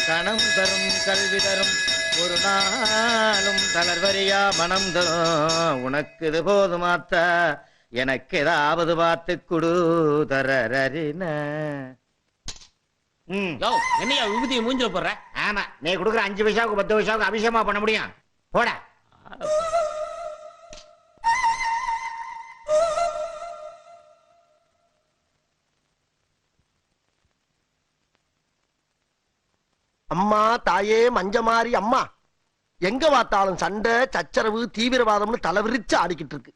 கணம் தரும் கல்வி தரும் ஒரு நாளும் தளர்வரியா மனம் தரும். உனக்கு இது போதுமாத்த எனக்கு ஏதாவது பார்த்து குடு தரறின. என்னையா விபூதியை மூஞ்சில போடுற? ஆமா, நீ கொடுக்குற 5 பைசாவுக்கு 10 பைசாவுக்கு அபிஷேகமா பண்ண முடியும்? போட. அம்மா தாயே மஞ்சமாரி அம்மா, எங்க பார்த்தாலும் சண்டை சச்சரவு தீவிரவாதம்னு தலைவிரிச்சு ஆடிக்கிட்டு இருக்கு.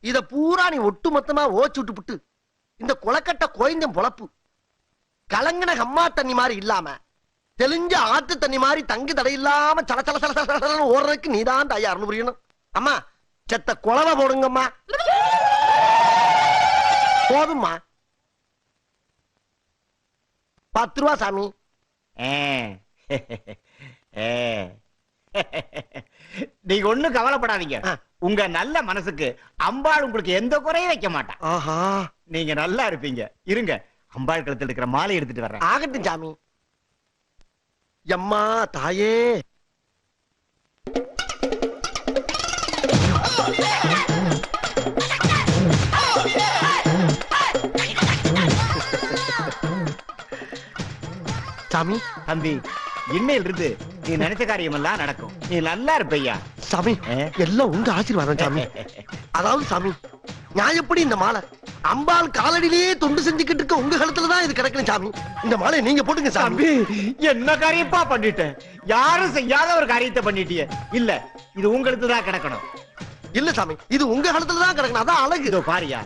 இத பூரா நீ ஒட்டு மொத்தமா ஓச்சு விட்டு புட்டு இந்த கொலக்கட்ட கோயந்தம் பொழப்பு கலங்கின அம்மா தண்ணி மாதிரி இல்லாம தெளிஞ்ச ஆத்து தண்ணி மாதிரி தங்கு தடை இல்லாம சல சல சல சல ஓடுறதுக்கு நீதான் தயார்னு புரியணும். அம்மா செத்த குழவை போடுங்கம்மா. போதும்மா. 10 ரூபா சாமி. நீங்க ஒண்ணும் கவலைப்படாதீங்க. உங்க நல்ல மனசுக்கு அம்பாள் உங்களுக்கு எந்த குறையும் வைக்க மாட்டான். ஆஹா, நீங்க நல்லா இருப்பீங்க. இருங்க, அம்பாள் கழுத்துல இருக்கிற மாலை எடுத்துட்டு வர்றேன். ஆகட்டும் சாமி. அம்மா தாயே. சாமி. தம்பி, இன்னையில இருந்து நீ நினைச்ச காரியம் எல்லாம் நடக்கும். நீ நல்லா இருப்பையா. சாமி, எல்லாம் உங்க ஆசீர்வாதம் சாமி. அதாவது சாமி, நான் எப்படி இந்த மாலை அம்பாள் காலடியிலேயே தொண்டு செஞ்சுக்கிட்டு இருக்க உங்க கழுத்துலதான் இது கிடக்கணும் சாமி. இந்த மாலை நீங்க போட்டுங்க சாமி. என்ன காரியப்பா பண்ணிட்டேன்? யாரும் செய்யாத ஒரு காரியத்தை பண்ணிட்டிய. இல்ல, இது உங்களுக்கு தான் கிடக்கணும். இல்ல சாமி, இது உங்க கழுத்துலதான் கிடக்கணும். அதான் அழகு. இதோ பாரியா,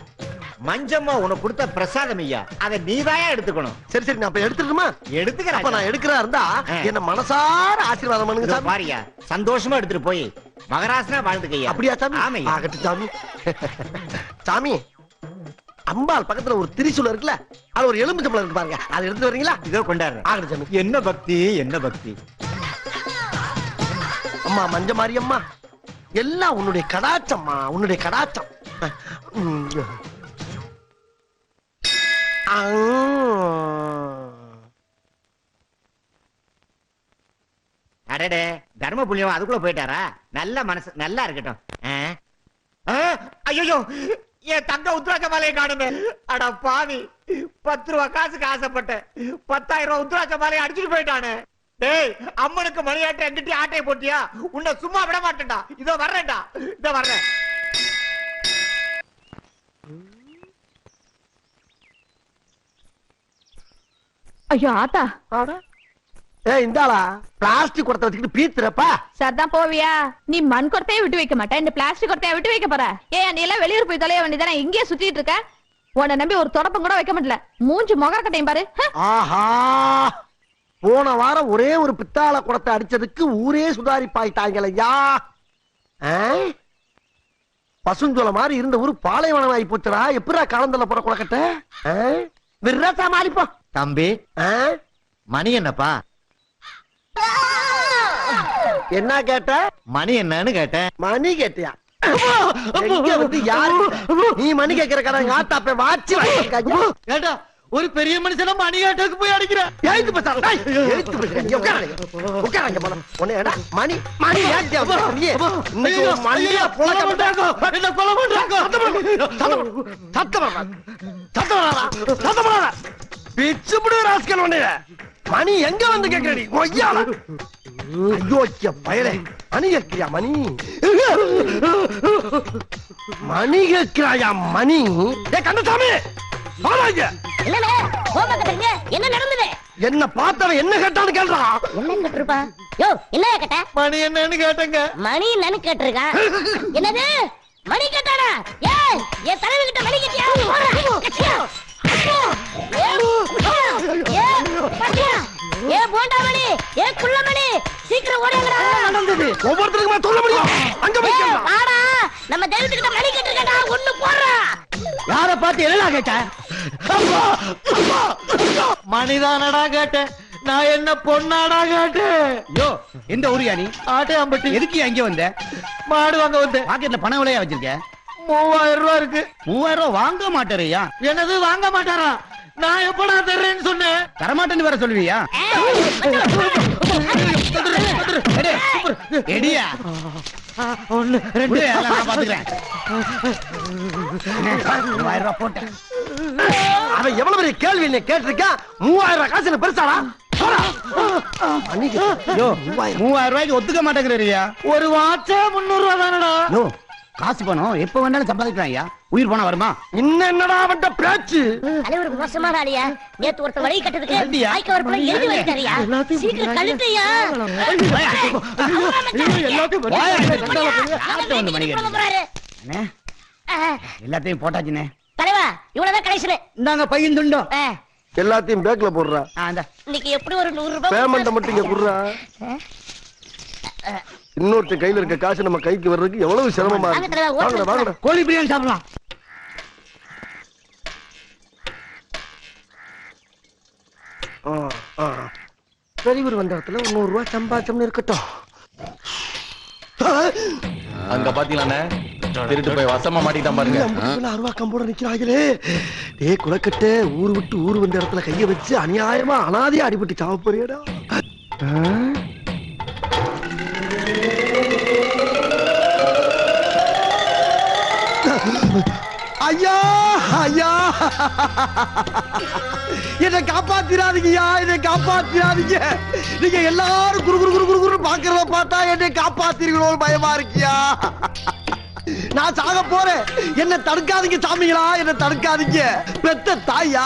மஞ்சம்மா உனக்கு கொடுத்த பிரசாதம் ஐயா, அதை நீதாயா எடுத்துக்கணும். சரி சரி, நான் இப்ப எடுத்துட்டுமா? எடுத்துக்கிறேன். அப்ப நான் எடுக்கிறா இருந்தா என்ன மனசார ஆசீர்வாதம் பண்ணுங்க சாமி. பாரியா, சந்தோஷமா எடுத்துட்டு போய் மகராசனா வாழ்ந்துக்கையா. அப்படியா சாமி? ஆமையா. ஆகட்டும் சாமி. சாமி, அம்பாள் பக்கத்துல ஒரு திரிசூலம் இருக்குல்ல, அது ஒரு எலும்பு சம்பளம் இருக்கு பாருங்க, அதை எடுத்து வரீங்களா? இதோ கொண்டாடுறேன். ஆகட்டும் சாமி. என்ன பக்தி, என்ன பக்தி. அம்மா மஞ்ச மாரி அம்மா, எல்லாம் உன்னுடைய கடாச்சம்மா, உன்னுடைய கடாச்சம். அடடே, தர்ம புண்ணியம் அதுக்குள்ள போயிட்டாரா? நல்ல மனசு, நல்லா இருக்கட்டும். ஐயோ, என் தங்க உத்ராட்ச மாலையை காணுமே. அட பாவி, 10 ரூபா காசுக்கு ஆசைப்பட்டேன், 10,000 ரூபாய் உத்ராட்ச மாலையை அடிச்சுட்டு போயிட்டானே. டேய், அம்மனுக்கு மணியாட்ட எங்கிட்ட ஆட்டையை போட்டியா? உன்னை சும்மா விட மாட்டேன்டா. இதோ வர்றேன்டா, இதோ வர்றேன். ஐயோ ஆத்தா, இந்தாளா பிளாஸ்டிக் குடத்தை வச்சுக்கிட்டு பீத்துறப்பா. சதான் போவியா? நீ மண் குடத்தையே விட்டு வைக்க மாட்டேன், இந்த பிளாஸ்டிக் குடத்தைய விட்டு வைக்க போற? ஏன் நீ எல்லாம் வெளியூர் போய் தொலைய வேண்டியதானே, இங்கேயே சுத்திட்டு இருக்க? உன்னை நம்பி ஒரு தொடப்பம் கூட வைக்க மாட்டல. மூஞ்சி முகக்கட்டையும் பாரு. ஆஹா, போன வாரம் ஒரே ஒரு பித்தாள குடத்தை அடிச்சதுக்கு ஊரே சுதாரிப்பாயிட்டாங்களையா. பசுஞ்சோல மாதிரி இருந்த ஊரு பாலைவனம் ஆகி போச்சுடா. எப்படா காலந்தல போற குளக்கட்ட விரசா மாறிப்போ. தம்பி, மணி என்னப்பா? என்ன கேட்ட? மணி என்னன்னு கேட்டேன். மணி கேட்டியா? நீ மணி கேட்கிற கடை ஆத்தாப்ப வாட்சி கேட்டா ஒரு பெரிய மனுஷன மணி கேட்டதுக்கு போய் அடிக்கிற. மணி மணி மணி எங்க வந்து கேட்கிறீ? பயலே, மணி கேட்கிறியா? மணி மணி கேட்கிறாயா? மணி கந்தசாமி, என்ன நடந்தது? என்ன பார்த்தவன் என்ன கேட்டான்னு கேள்றா. என்ன கேட்டிருப்பா? யோ, என்ன கேட்ட? மணி என்னன்னு கேட்டங்க. மணி என்னன்னு கேட்டிருக்கா? என்னது மணி கேட்டானா? ஏய், என் தலைவி கிட்ட மணி கேட்டியா? ஏ போண்டா மணி, ஏ குள்ள மணி, சீக்கிரம் ஓடுங்கடா. நடந்தது ஒவ்வொருத்தருக்குமா சொல்ல முடியும். அங்க போய் ஆடா, நம்ம தெய்வத்து கிட்ட மணி கேட்டிருக்கடா. ஒண்ணு போறா. யார பார்த்து என்ன கேட்ட? மணிதானடா கேட்டேன். நான் என்ன பொண்ணாடா கேட்டேன். யோ, எந்த ஊரியா நீ? ஆட்டையாம்பட்டி. எதுக்கு அங்க வந்த? மாடு வாங்க வந்தேன். பாக்கெட்ல பணம் விலையா வச்சிருக்க? 3000 ரூபாய் இருக்கு. 3000 ரூபாய் வாங்க மாட்டாரையா? என்னது வாங்க மாட்டாரா? நான் எப்படா தர்றேன்னு சொன்னேன்? தரமாட்டேன்னு வேற சொல்லுவியா? எடியா ஒண்ணு ரெண்டு நான் பாத்துக்கிறேன். 3000 ரூபாய் போட்டேன். அவன் எவ்வளவு பெரிய கேள்வி என்ன கேட்டிருக்கான்? 3000 காசு என்ன பெருசாடா? போடா. அன்னைக்கு, யோ, 3000. 3000 ரூபாய்க்கு ஒத்துக்க மாட்டேங்கிறீயா? ஒரு வாட்சே 300 ரூபா தானடா? நோ, காசு பணம் எப்ப வேணாலும் சம்பாதிக்கலாம் ஐயா. உயிர் போனா வருமா? இன்னும் என்னடா அவன்கிட்ட பேச்சு? தலைவர் மோசமான ஆளியா. நேத்து ஒருத்தர் வழி கட்டதுக்கு கழட்டியா? வாய்க்க வரப்புல எழுதி வைத்தாரியா. சீக்கிரம் கழட்டியா. வந்து மணிக்கு அண்ணே, எல்லாத்தையும் போட்டாச்சுண்ணே. தலைவா இவ்வளவுதான் கடைசியில. இந்தாங்க பையன் துண்டோம். எல்லாத்தையும் பேக்ல போடுறா. இன்னைக்கு எப்படி ஒரு 100 ரூபாய் பேமெண்ட் மட்டும் இங்க குடுறா. இன்னொருத்த கையில இருக்க காசு நம்ம கைக்கு வர்றதுக்கு எவ்வளவு சிரமமா இருக்கு. வாங்கடா வாங்கடா. கோழி பிரியாணி சாப்பிடலாம். பெரியவர் வந்த இடத்துல 100 ரூபாய் சம்பாதிச்சோம்னு இருக்கட்டும். அங்க பாத்தீங்களாண்ணே, திருட்டு போய் வசமா மாட்டிக்கிட்டான் பாருங்க. 60 ரூபாய் கம்போட நிக்கிறாங்களே. டேய் குலக்கட்ட, ஊர் விட்டு ஊர் வந்த இடத்துல கைய வச்சு அநியாயமா அனாதையா அடிபட்டு சாவ போறியடா. ஐயா ஐயா, என்னை காப்பாத்திராதீங்கய்யா, என்னை காப்பாத்திராதீங்க. நீங்க எல்லாரும் குரு குரு குரு குரு குரு பாக்குறத பார்த்தா என்னை காப்பாத்திருக்கீங்களோ பயமா இருக்கியா? நான் சாக போறேன், என்ன தடுக்காதீங்க சாமிங்களா, என்ன தடுக்காதீங்க. பெத்த தாயா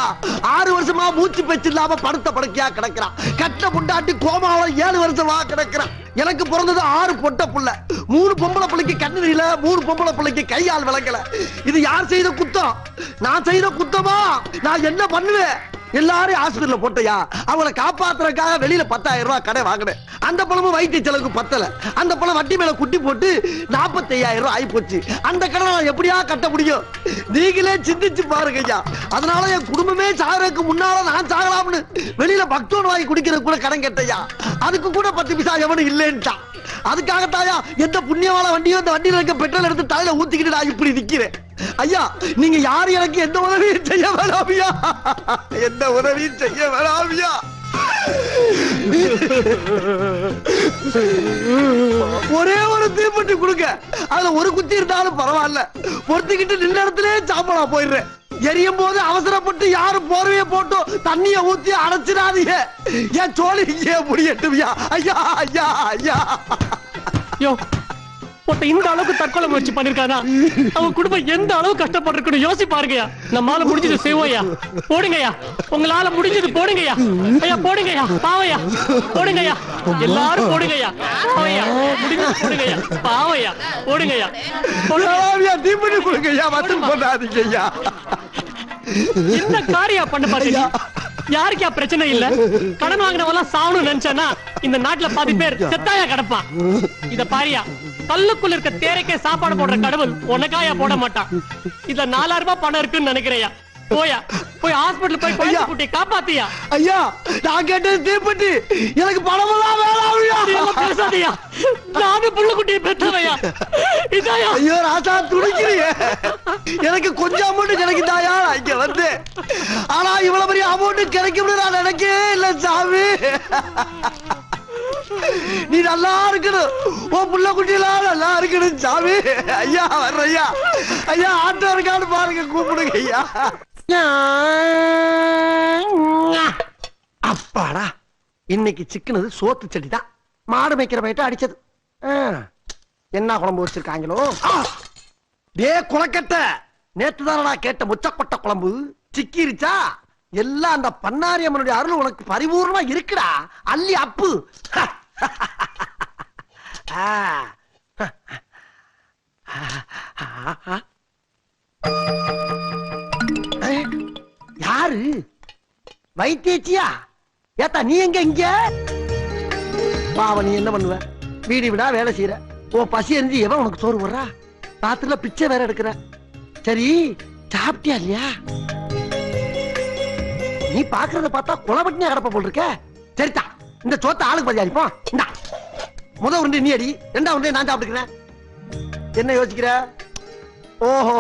6 வருஷமா மூச்சு பேச்சு இல்லாம படுத்த படுக்கையா கிடக்குறான். கட்ட புண்டாட்டி கோமாவில 7 வருஷமா கிடக்குறான். எனக்கு பிறந்தது 6 பொட்ட புள்ள. 3 பொம்பளை பிள்ளைக்கு கண்ணு தெரியல, 3 பொம்பளை பிள்ளைக்கு கையால் விளக்கல. இது யார் செய்த குத்தம்? நான் செய்த குத்தமா? நான் என்ன பண்ணுவேன்? எல்லாரும் ஹாஸ்பிடல்ல போட்டையா, அவங்களை காப்பாத்துறதுக்காக வெளியில 10,000 ரூபாய் கடை வாங்கினேன். அந்த பணமும் வைத்திய செலவுக்கு பத்தல. அந்த பணம் வட்டி மேல குட்டி போட்டு 45,000 ரூபாய் ஆகி போச்சு. அந்த கடனை நான் எப்படியா கட்ட முடியும்? நீங்களே சிந்திச்சு பாருங்க ஐயா. அதனால என் குடும்பமே சாகறதுக்கு முன்னால நான் சாகலாம்னு வெளியில பக்தோன் வாங்கி குடிக்கிறது கூட கடன் கேட்டையா. அதுக்கு கூட 10 பைசா எவனும் இல்லைன்ட்டான். அதுக்காகத்தாயா எந்த புண்ணியவாள வண்டியோ அந்த வண்டியில இருக்க பெட்ரோல் எடுத்து தலையில ஊத்திக்கிட்டு நான் இப்படி நிக்கிறேன். ஐயா நீங்க யாரு எனக்கு எந்த உதவியும் செய்ய வேணாமியா, எந்த உதவியும் செய்ய வேணாமியா. ஒரே ஒரு தீப்பெட்டி கொடுங்க, அதுல ஒரு குத்தி இருந்தாலும் பரவாயில்ல. பொறுத்துக்கிட்டு நின்ற இடத்துல சாம்பலா போயிடுறேன். எரியும் போது அவசரப்பட்டு யாரும் போர்வைய போட்டு தண்ணிய ஊத்தி அடைச்சிடாதீங்க. என் சோழி இங்கே முடியட்டும்யா. ஐயா ஐயா ஐயா. யோ, ஒருத்த இந்த அளவுக்கு தற்கொலை முயற்சி பண்ணிருக்கானா? அவன் குடும்பம் எந்த அளவு கஷ்டப்பட்டிருக்கணும் யோசி பாருங்கயா. நம்மால முடிஞ்சது செய்வோயா. போடுங்கய்யா, உங்களால முடிஞ்சது போடுங்கய்யா. ஐயா போடுங்கய்யா, பாவையா போடுங்கய்யா, எல்லாரும் போடுங்கய்யா. பாவையா முடிஞ்சது போடுங்கய்யா, பாவையா போடுங்கய்யா. தீப்பெட்டி கொடுங்கய்யா, மட்டும் போடாதீங்கய்யா. என்ன காரியம் பண்ண பாத்தீங்க? யாருக்கா பிரச்சனை இல்ல? கடன் வாங்கினவெல்லாம் சாவணும் நினைச்சானா இந்த நாட்டுல பாதி பேர் செத்தாயா கிடப்பான். இத பாரியா, கல்லுக்குள்ள இருக்க தேரைக்கே சாப்பாடு போடுற கடவுள் உனக்காயா போட மாட்டான். இதுல 4000 ரூபாய் பணம் இருக்குன்னு நினைக்கிறையா? போயா, போய் ஹாஸ்பிடல் போய் குழந்தை குட்டி காப்பாத்தியா. ஐயா நான் கேட்டது தீப்பெட்டி, எனக்கு பணமெல்லாம் வேணாம். பேசாதியா, நானும் புள்ள குட்டியை பெற்றவையா. இதாயா? ஐயோ ராசா துடிக்கிறீங்க. எனக்கு கொஞ்சம் அமௌண்ட் கிடைக்குதாயா இங்க வந்து? ஆனா இவ்வளவு பெரிய அமௌண்ட் கிடைக்கும் நான் நினைக்கவே இல்ல சாமி. நீ நல்லா இருக்கணும், உன் புள்ள குட்டியெல்லாம் நல்லா இருக்கணும் சாமி. ஐயா வர்ற ஐயா, ஐயா ஆட்டோ இருக்கான்னு பாருங்க, கூப்பிடுங்க ஐயா. அப்பாடா, இன்னைக்கு சிக்கனது சோத்து செடி தான். மாடு மேய்க்கிற பயிட்ட அடிச்சது. என்ன குழம்பு வச்சிருக்காங்களோ? டே குளக்கட்ட, நேத்து தானடா கேட்ட முச்சக்கொட்டை குழம்பு சிக்கிருச்சா? எல்லாம் அந்த பன்னாரி அம்மனுடைய அருள் உனக்கு பரிபூர்ணமா இருக்குடா. அள்ளி அப்பு. யாரு வைத்தியச்சியா? ஏத்தா நீ எங்க இங்க? பாவ நீ என்ன பண்ணுவ? வீடு விடா வேலை செய்யற. ஓ பசி எரிஞ்சு எவன் உனக்கு சோறு போடுறா? ராத்திரில பிச்சை வேற எடுக்கிற. சரி சாப்பிட்டியா இல்லையா? நீ பாக்குறத பார்த்தா குளப்பட்டினியா கிடப்ப போல் இருக்க. சரிதா, இந்த சோத்த ஆளுக்கு பதியா அடிப்போம். இந்தா முதல் உருண்டை நீ அடி, 2வது உருண்டை நான் சாப்பிட்டுக்கிறேன். என்ன யோசிக்கிற? ஓஹோ,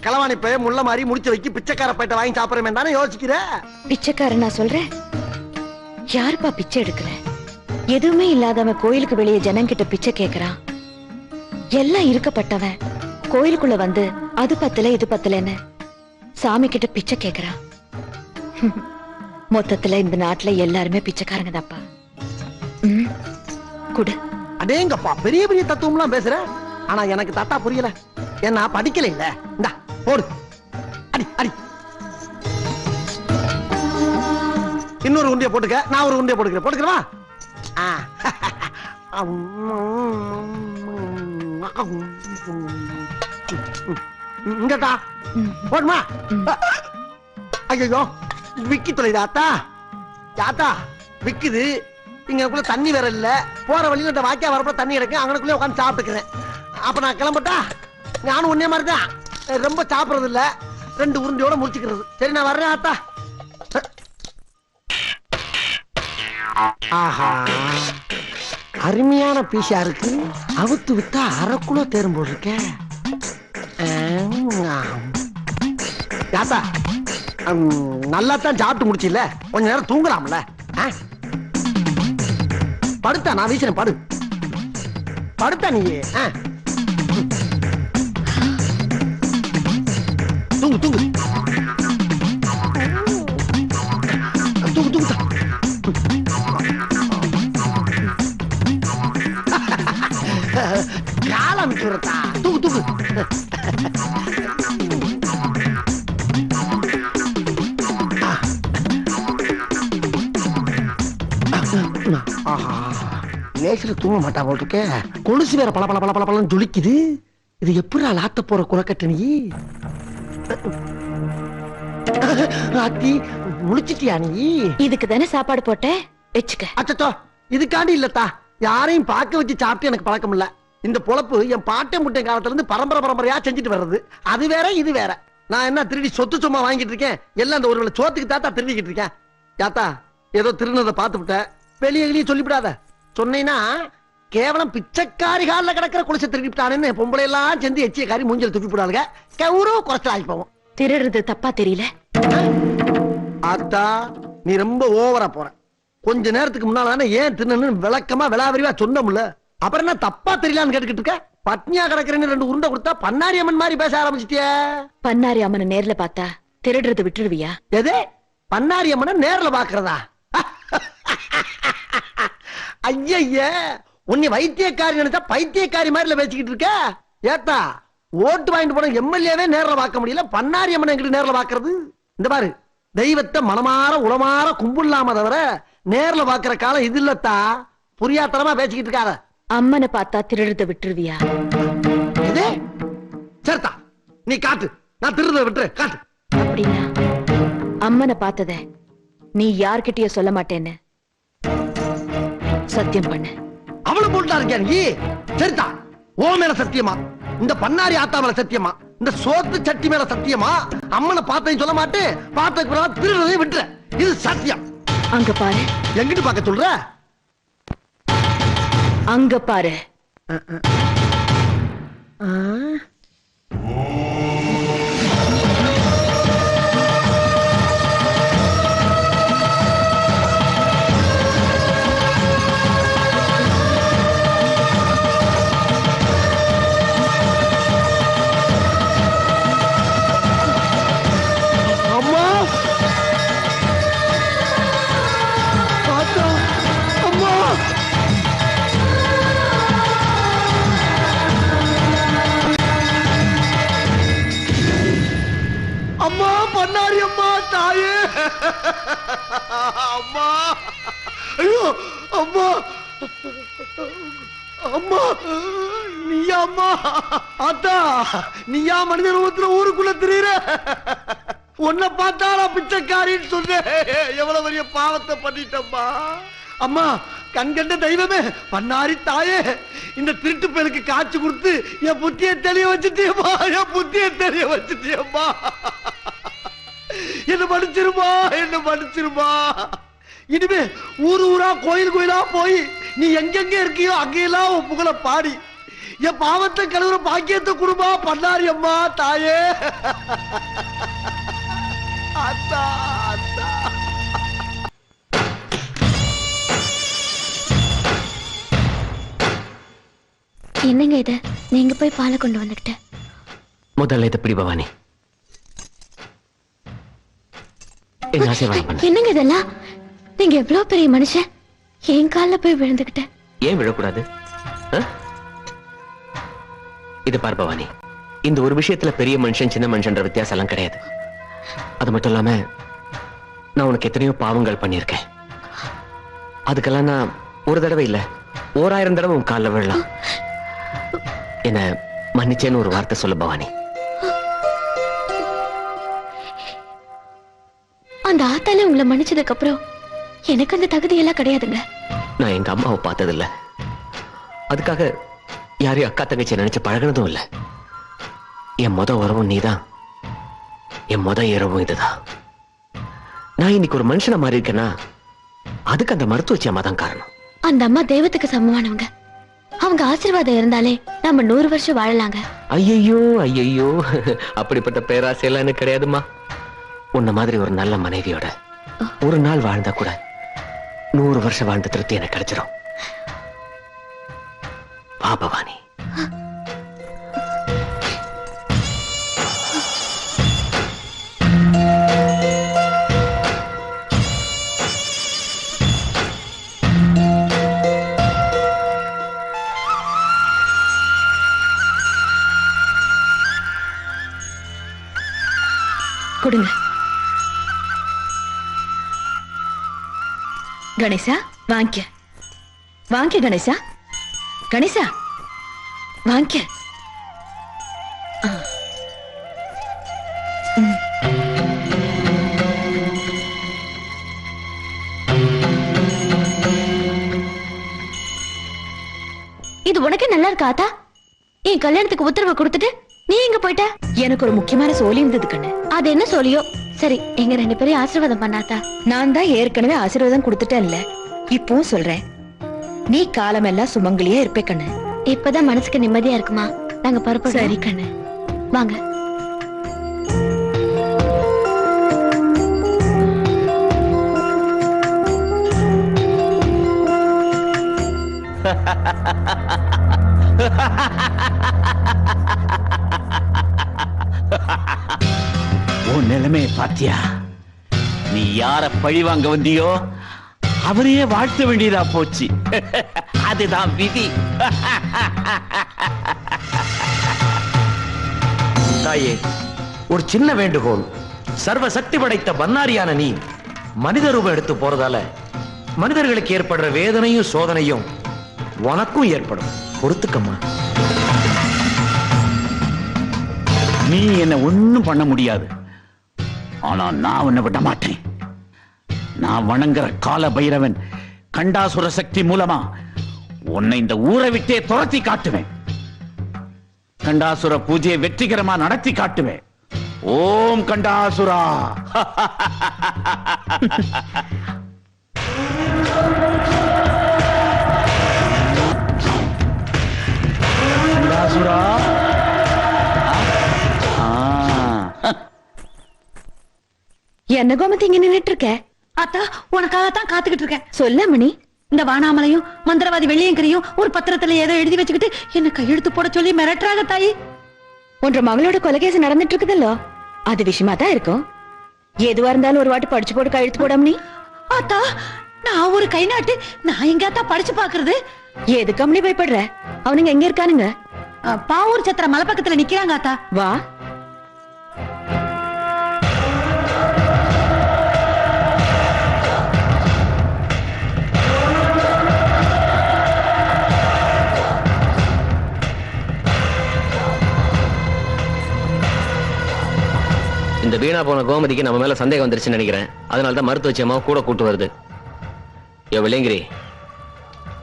களவாணி பைய முள்ள மாதிரி முடிச்சு வைக்கி பிச்சைக்கார பையிட்ட வாங்கி சாப்பிடுறமே தானே யோசிக்கிற? பிச்சைக்காரன் நான் சொல்றேன். யாருப்பா பிச்சை எடுக்கல? எதுவுமே இல்லாதவன் கோயிலுக்கு வெளியே ஜனங்கிட்ட பிச்சை கேக்குறான். எல்லாம் இருக்கப்பட்டவன் கோயிலுக்குள்ள வந்து அது பத்தல இது பத்தலன்னு சாமி கிட்ட பிச்சை கேக்குறான். மொத்தத்துல இந்த நாட்டுல எல்லாருமே பிச்சைக்காரங்க தாப்பா. குடு. அடேங்கப்பா, பெரிய பெரிய தத்துவம் எல்லாம் பேசுற. ஆனா எனக்கு தாத்தா புரியல. ஏன்னா படிக்கல இல்ல. இந்தா போடு, அடி அடி. இன்னொரு உண்டிய போட்டுக்க, நான் ஒரு உண்டிய போட்டுக்கிறேன். போட்டுக்கிறவா? இங்கட்டா போடுமா? ஐயோ விக்கி தொலைதா ஆத்தா. ஆத்தா விக்குது. இங்கக்குள்ள தண்ணி வேற இல்ல. போற வழியில இந்த வாக்கியா வரப்ப தண்ணி எடுக்க அங்கனக்குள்ளே உட்காந்து சாப்பிட்டுக்கிறேன். அப்ப நான் கிளம்பட்டா? நானும் ஒன்னே மாதிரி தான், ரொம்ப சாப்பிடுறது இல்ல. 2 உருண்டையோட முடிச்சுக்கிறது. சரி நான் வர்றேன் ஆத்தா. ஆஹா, அருமையான பீஸா இருக்கு. அவுத்து விட்டா 1/2 கிலோ தேரும் போல் இருக்க. ஆத்தா நல்லா தான் சாப்பிட்டு முடிச்சில்ல, கொஞ்ச நேரம் தூங்கலாம்ல? படுத்தா நான் வீசுறேன். படு படுத்தா நீ. தூங்கு தூங்கு தூங்கு தூங்கு. காலம் சுரத்தா. தூங்கு தூங்கு. லேசில தூங்க மாட்டா போட்டுருக்க. கொலுசு வேற பல பல பல பல பலன்னு ஜொலிக்குது. இது எப்படி லாத்த போற குறக்கட்ட நீ? ஆத்தி முழிச்சிட்டியா நீ? இதுக்கு தானே சாப்பாடு போட்டேன், வச்சுக்க. அச்சோ, இதுக்காண்டி இல்லத்தா. யாரையும் பார்க்க வச்சு சாப்பிட்டு எனக்கு பழக்கம் இல்ல. இந்த பொழப்பு என் பாட்டை முட்டை காலத்துல இருந்து பரம்பரை பரம்பரையா செஞ்சுட்டு வர்றது. அது வேற இது வேற. நான் என்ன திருடி சொத்து சும்மா வாங்கிட்டு இருக்கேன்? எல்லாம் அந்த ஒரு சோத்துக்கு தாத்தா திருடிக்கிட்டு இருக்கேன். யாத்தா ஏதோ திருநதை பார்த்து விட்ட, வெளியே வெளியே சொல்லிவிடாத. சொன்னீங்கன்னா கேவலம் பிச்சைக்காரி கால கிடக்கிற குளிச்ச திருடிவிட்டானு பொம்பளை எல்லாம் சேர்ந்து எச்சிய காரி மூஞ்சல் துப்பி போடாதுங்க. கௌரவ குறைச்சல் ஆகி போவோம். திருடுறது தப்பா தெரியல? ஆத்தா நீ ரொம்ப ஓவரா போற. கொஞ்ச நேரத்துக்கு முன்னால ஏன் தின்னு விளக்கமா விளாவரிவா சொன்னோம்ல. அப்புறம் என்ன தப்பா தெரியலான்னு கேட்டுக்கிட்டு இருக்க? பட்னியா கிடக்குறேன்னு 2 உருண்டை கொடுத்தா பன்னாரி அம்மன் மாதிரி பேச ஆரம்பிச்சிட்டிய. பன்னாரி அம்மனை நேர்ல பார்த்தா திருடுறது விட்டுருவியா? எது பன்னாரி அம்மனை நேர்ல பாக்குறதா? ஐய, உன்னை வைத்தியக்காரி நினைச்சா பைத்தியக்காரி மாதிரில பேசிக்கிட்டு இருக்க. ஏத்தா ஓட்டு வாங்கிட்டு போன எம்எல்ஏவே நேர்ல பார்க்க முடியல, பன்னாரி அம்மனை எங்கிட்ட நேர்ல பாக்குறது? இந்த பாரு, தெய்வத்தை மனமாற உளமாற கும்பிடலாம தவிர நேர்ல பாக்குற காலம் இது இல்லத்தா. புரியாத்தனமா பேசிக்கிட்டு இருக்காத. அம்மனை பார்த்தா திருடுறத விட்டுருவியா? இது சரிதா, நீ காட்டு. நான் திருடுறத விட்டுரு, காட்டு. அப்படின்னா அம்மனை பார்த்தத நீ யார்கிட்டயோ சொல்ல மாட்டேன்னு சத்தியம் பண்ண. அவளு போட்டா இருக்கியா நீ? சரிதா, ஓ மேல சத்தியமா, இந்த பன்னாரி ஆத்தா மேல சத்தியமா, இந்த சோத்து சட்டி மேல சத்தியமா, அம்மனை பார்த்தேன்னு சொல்ல மாட்டேன். பார்த்த திருடுறதையும் விட்டுற. இது சத்தியம். அங்க பாரு. எங்கிட்டு பார்க்க சொல்ற? அங்க பாரு. அம்மா ஆத்தா, அம்மா அம்மா, பண்ணாரி அம்மா, தாயே அம்மா. ஐயோ அம்மா, அம்மா நீயா? அம்மா ஆத்தா நீயா மனித ரூபத்துல ஊருக்குள்ள திரியிற? உன்னை பார்த்தாலா பிச்சைக்காரின்னு சொன்னேன். எவ்வளவு பெரிய பாவத்தை பண்ணிட்டம்மா. அம்மா கண்கண்ட தெய்வமே, பண்ணாரி தாயே, இந்த திருட்டு பேருக்கு காட்சி கொடுத்து என் புத்தியை தெளிய வச்சுட்டியம்மா. என் புத்தியை தெளிய வச்சுட்டியம்மா. என்ன மன்னிச்சிருமா, என்ன மன்னிச்சிருமா. இனிமே ஊரு ஊரா கோயில் கோயிலா போய் நீ எங்கெங்க இருக்கியோ அங்கெல்லாம் உன் புகழ பாடி என் பாவத்தை கழுவுற பாக்கியத்தை குடும்பா பண்ணாரி அம்மா தாயே. அத்தா அத்தா. என்னங்க இது? நீங்க போய் பாலை கொண்டு வந்துகிட்ட. முதல்ல இதை பிடி பவானி. என்ன ஆசீர்வாதம் பண்ணு. என்னங்க இதெல்லாம்? நீங்க எவ்வளவு பெரிய மனுஷன், என் கால்ல போய் விழுந்துகிட்ட. ஏன் விழக்கூடாது? இது பார் பவானி, இந்த ஒரு விஷயத்துல பெரிய மனுஷன் சின்ன மனுஷன்ற வித்தியாசம் எல்லாம் கிடையாது. அது மட்டும் இல்லாம நான் உனக்கு எத்தனையோ பாவங்கள் பண்ணியிருக்கேன். அதுக்கெல்லாம் நான் ஒரு தடவை இல்ல 1000 தடவை உன் காலில் விழலாம். என்ன மன்னிச்சேன்னு ஒரு வார்த்தை சொல்லு பவானி. அந்த ஆத்தால உங்களை மன்னிச்சதுக்கு அப்புறம் எனக்கு அந்த தகுதி எல்லாம் கிடையாதுங்க. நான் எங்க அம்மாவை பார்த்ததில்ல, அதுக்காக யாரையும் அக்கா தங்கச்சி நினைச்சு பழகினதும் இல்ல. என் முத உறவும் நீதான், என் முத இரவும் இதுதான். நான் இன்னைக்கு ஒரு மனுஷனை மாறி இருக்கேன்னா அதுக்கு அந்த மருத்துவச்சி அம்மா தான் காரணம். அந்த அம்மா தெய்வத்துக்கு சமமானவங்க. அவங்க ஆசீர்வாதம் இருந்தாலே நம்ம 100 வருஷம் வாழலாங்க. ஐயோ ஐயோ, அப்படிப்பட்ட பேராசையெல்லாம் எனக்கு கிடையாதுமா. உன்ன மாதிரி ஒரு நல்ல மனைவியோட ஒரு நாள் வாழ்ந்தா கூட 100 வருஷம் வாழ்ந்த திருப்தி எனக்கு கிடைச்சிடும். வா பவானி. கொடுங்க. கணேசா வாங்க, வாங்க கணேசா, கணேசா வாங்க. இது உனக்கு நல்லா இருக்கா ஆத்தா? என் கல்யாணத்துக்கு உத்தரவு கொடுத்துட்டு நீ எங்க போயிட்ட? எனக்கு ஒரு முக்கியமான சோலி இருந்தது கண்ணு. அது என்ன சொல்லியோ? சரி, எங்க 2 பேரையும் ஆசீர்வாதம் பண்ணாத்தா. நான் தான் ஏற்கனவே ஆசீர்வாதம் கொடுத்துட்டேன்ல, இப்பவும் சொல்றேன், நீ காலமெல்லாம் சுமங்கலியா இருப்பே கண்ணு. இப்பதான் மனசுக்கு நிம்மதியா இருக்குமா? நாங்க பரப்பு. சரி கண்ணு, வாங்க. உன் நிலைமையை பாத்தியா? நீ யார பழி வாங்க வந்தியோ அவரையே வாழ்த்த வேண்டியதா போச்சு. அதுதான் விதி. தாயே, ஒரு சின்ன வேண்டுகோள். சர்வ சக்தி படைத்த பன்னாரியான நீ மனித ரூபம் எடுத்து போறதால மனிதர்களுக்கு ஏற்படுற வேதனையும் சோதனையும் உனக்கும் ஏற்படும். பொறுத்துக்கம்மா. நீ என்ன ஒண்ணும் பண்ண முடியாது. ஆனா நான் உன்னை விட மாட்டேன். நான் வணங்குற கால பைரவன் கண்டாசுர சக்தி மூலமா உன்னை இந்த ஊரை விட்டே துரத்தி காட்டுவேன். கண்டாசுர பூஜையை வெற்றிகரமா நடத்தி காட்டுவேன். ஓம் கண்டாசுரா. கண்டாசுரா. என்ன கோமதி இங்க நின்னுட்டு இருக்க? அத்தா, உனக்காகத்தான் காத்துக்கிட்டு இருக்கேன். சொல்ல மணி. இந்த வானாமலையும் மந்திரவாதி வெள்ளியங்கரையும் ஒரு பத்திரத்துல ஏதோ எழுதி வச்சுக்கிட்டு என்ன கையெழுத்து போட சொல்லி மிரட்டுறாங்க தாயி. உன்ற மகளோட கொலைகேசு நடந்துட்டு இருக்குதல்லோ, அது விஷயமா தான் இருக்கும். எதுவா இருந்தாலும் ஒரு வாட்டி படிச்சு போட்டு கையெழுத்து போடாம நீ. அத்தா, நான் ஒரு கை நாட்டு, நான் எங்கத்தான் படிச்சு பாக்குறது? எதுக்கு அம்மனி பயப்படுற? அவனுங்க எங்க இருக்கானுங்க? பாவூர் சத்திர மலை பக்கத்துல நிக்கிறாங்க அத்தா. வா. இந்த வீணா போன கோமதிக்கு நம்ம மேல சந்தேகம் வந்துருச்சுன்னு நினைக்கிறேன். அதனாலதான் மருத்துவச்சி அம்மா கூட கூட்டு வருது. வெள்ளையங்கிரி,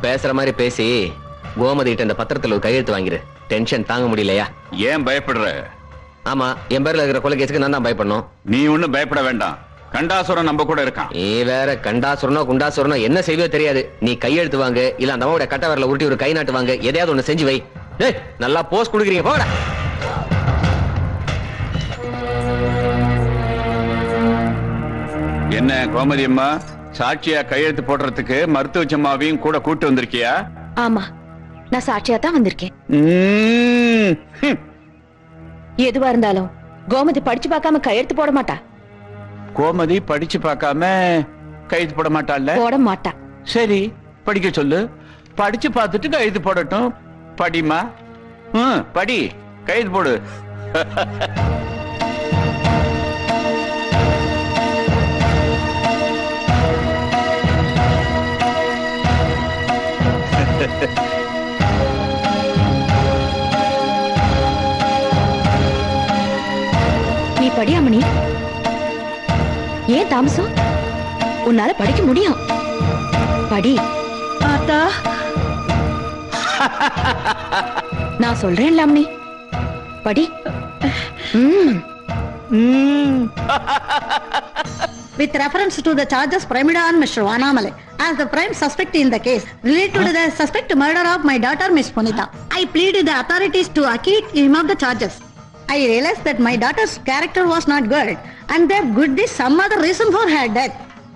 பேசுற மாதிரி பேசி கோமதி கிட்ட இந்த பத்திரத்துல ஒரு கையெழுத்து வாங்கிரு. டென்ஷன் தாங்க முடியலையா? ஏன் பயப்படுற? ஆமா, என் பேர்ல இருக்கிற கொலைகேசுக்கு நான் தான் பயப்படணும். நீ ஒண்ணும் பயப்பட வேண்டாம். கண்டாசுரன் நம்ம கூட இருக்கான். நீ வேற கண்டாசுரனோ குண்டாசுரனோ என்ன செய்வோ தெரியாது. நீ கையெழுத்து வாங்க, இல்ல அந்த அம்மாவோட கட்ட வரல உருட்டி ஒரு கை நாட்டு வாங்க, எதையாவது ஒண்ணு செஞ்சு வை. ஏய் நல்லா போஸ் கொடுக்குறீங்க போடா. என்ன கோமதி அம்மா, சாட்சியா கையெழுத்து போடுறதுக்கு மருத்துவச்சம்மாவையும் கூட கூட்டு வந்திருக்கியா? ஆமா, நான் சாட்சியா தான் வந்திருக்கேன். எதுவா இருந்தாலும் கோமதி படிச்சு பார்க்காம கையெழுத்து போட மாட்டா. கோமதி படிச்சு பார்க்காம கையெழுத்து போட மாட்டாள்ல? போட மாட்டா. சரி, படிக்க சொல்லு. படிச்சு பார்த்துட்டு கையெழுத்து போடட்டும். படிமா. படி, கையெழுத்து போடு. நீ படியாமணி, ஏன் தாமசம்? உன்னால படிக்க முடியும். படி. ஆத்தா, நான் சொல்றேன் லாம்னி, படி. with reference to the charges primed on Mr. Vanamale as the prime suspect in the case related to the suspect murder of my daughter Miss Punita, I plead with the authorities to acquit him of the charges. I realized that my daughter's character was not good and there could be some other reason for her death.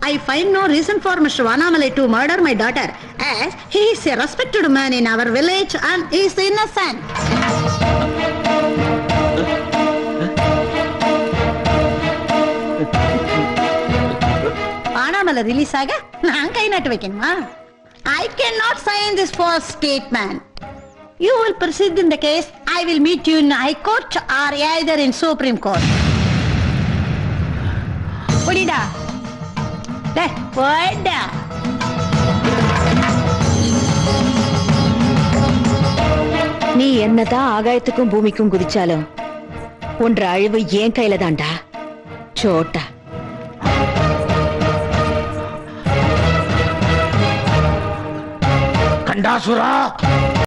I find no reason for Mr. Vanamale to murder my daughter as he is a respected man in our village and is innocent. Vanamale release ஆக நான் கை நட்டு வைக்கணுமா? I cannot sign this false statement. You will proceed in the case. I will meet you in High Court or either in Supreme Court. போடிடா. டேய், போடா. நீ என்னதான் ஆகாயத்துக்கும் பூமிக்கும் குதிச்சாலும் ஒன்ற அழிவு ஏன் கையில தான்டா சோட்டா. கண்டாசுரா,